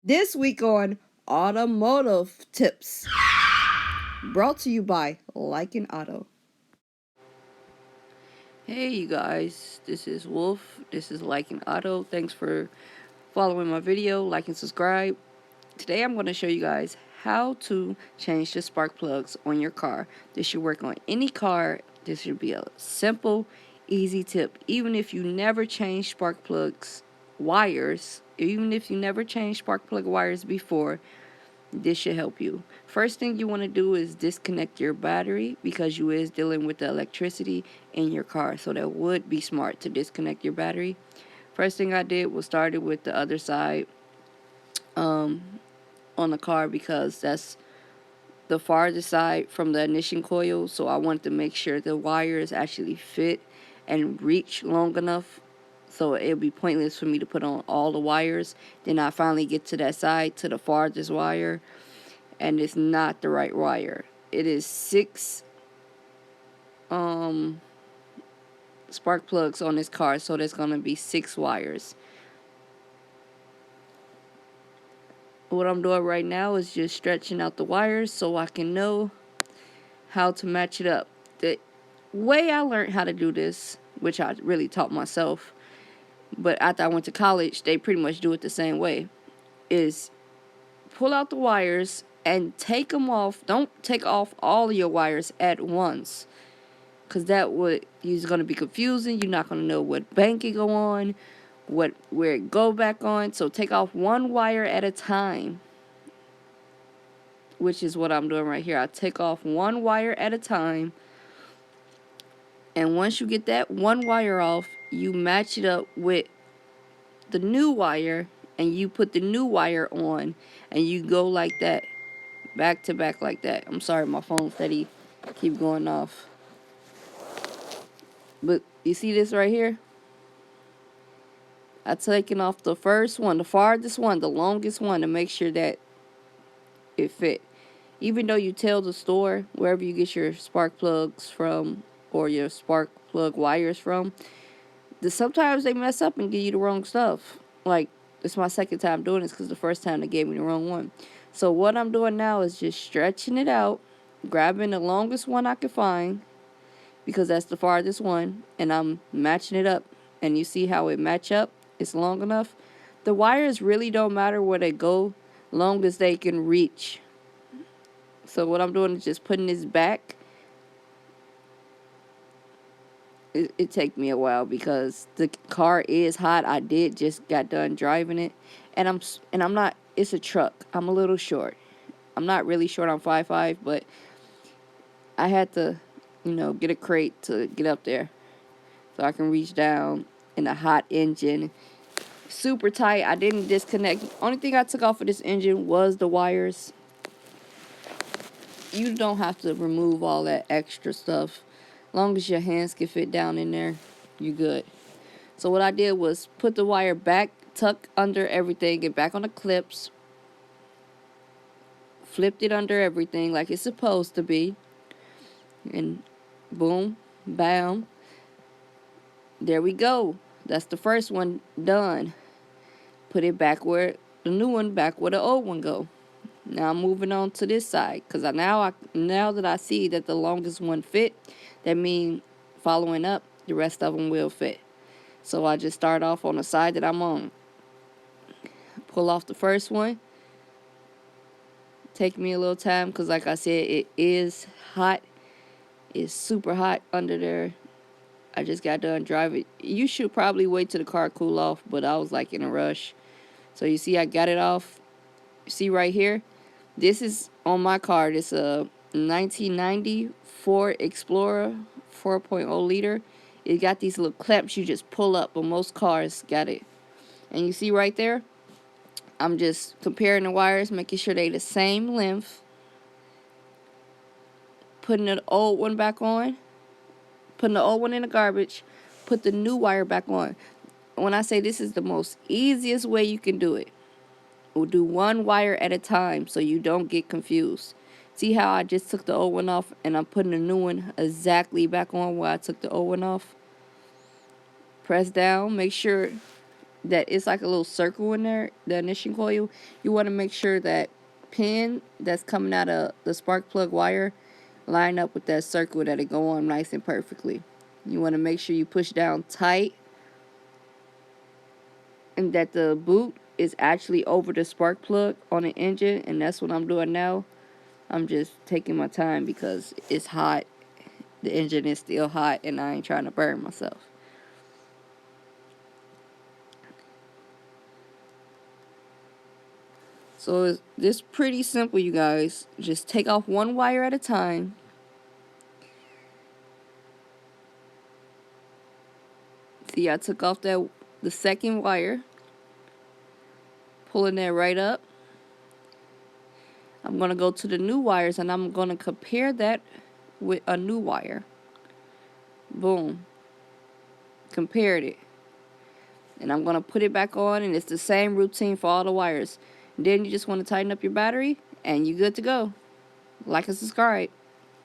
This week on Automotive Tips, brought to you by Lycan Auto. Hey you guys, this is Wolf. This is Lycan Auto. Thanks for following my video, like and subscribe. Today I'm going to show you guys how to change the spark plugs on your car. This should work on any car. This should be a simple, easy tip. Even if you never change spark plugs wires, even if you never changed spark plug wires before, this should help you. First thing you want to do is disconnect your battery, because you is dealing with the electricity in your car, so that would be smart to disconnect your battery. First thing I did was started with the other side on the car, because that's the farthest side from the ignition coil, so I wanted to make sure the wires actually fit and reach long enough, so it would be pointless for me to put on all the wires. Then I finally get to that side, to the farthest wire, and it's not the right wire. It is 6 spark plugs on this car, so there's gonna be 6 wires. What I'm doing right now is just stretching out the wires so I can know how to match it up. The way I learned how to do this, which I really taught myself, but after I went to college, they pretty much do it the same way, is pull out the wires and take them off. Don't take off all of your wires at once, because that would is going to be confusing. You're not going to know what bank it go on, where it go back on. So take off one wire at a time, which is what I'm doing right here. I take off one wire at a time, and once you get that one wire off, you match it up with the new wire, and you put the new wire on, and you go like that, back to back like that. I'm sorry, my phone steady keep going off. But you see this right here? I taken off the first one, the farthest one, the longest one, to make sure that it fit. Even though you tell the store, wherever you get your spark plugs from or your spark plug wires from, sometimes they mess up and give you the wrong stuff. Like, it's my second time doing this, because the first time they gave me the wrong one. So what I'm doing now is just stretching it out, grabbing the longest one I can find, because that's the farthest one, and I'm matching it up. And you see how it match up? It's long enough. The wires really don't matter where they go, long as they can reach. So what I'm doing is just putting this back. It take me a while because the car is hot. I did just got done driving it, and I'm not. It's a truck. I'm a little short. I'm not really short. I'm 5'5", but I had to, get a crate to get up there, so I can reach down in a hot engine. Super tight. I didn't disconnect. Only thing I took off of this engine was the wires. You don't have to remove all that extra stuff. Long as your hands can fit down in there, you're good. So what I did was put the wire back, tuck under everything, get back on the clips, flipped it under everything like it's supposed to be, and boom, bam, there we go. That's the first one done. Put it back where the new one, back where the old one go. Now I'm moving on to this side, because now that I see that the longest one fit, that means following up, the rest of them will fit. So I just start off on the side that I'm on. Pull off the first one. Take me a little time, because like I said, it is hot. It's super hot under there. I just got done driving. You should probably wait till the car cool off, but I was like in a rush. So you see I got it off. See right here? This is on my car. It's a 1990 Ford Explorer 4.0 liter. It got these little clamps you just pull up, but most cars got it. And you see right there, I'm just comparing the wires, making sure they the same length. Putting the old one back on. Putting the old one in the garbage. Put the new wire back on. When I say this is the most easiest way you can do it, we'll do one wire at a time so you don't get confused. See how I just took the old one off, and I'm putting the new one exactly back on where I took the old one off. Press down, make sure that it's like a little circle in there, the ignition coil, you want to make sure that pin that's coming out of the spark plug wire line up with that circle, that it go on nice and perfectly. You want to make sure you push down tight and that the boot is actually over the spark plug on the engine, and that's what I'm doing now. I'm just taking my time because it's hot. The engine is still hot and I ain't trying to burn myself. So it's just pretty simple, you guys. Just take off one wire at a time. See, I took off the second wire, pulling that right up. I'm going to go to the new wires and I'm going to compare that with a new wire. Boom. Compared it. And I'm going to put it back on, and it's the same routine for all the wires. Then you just want to tighten up your battery and you're good to go. Like and subscribe.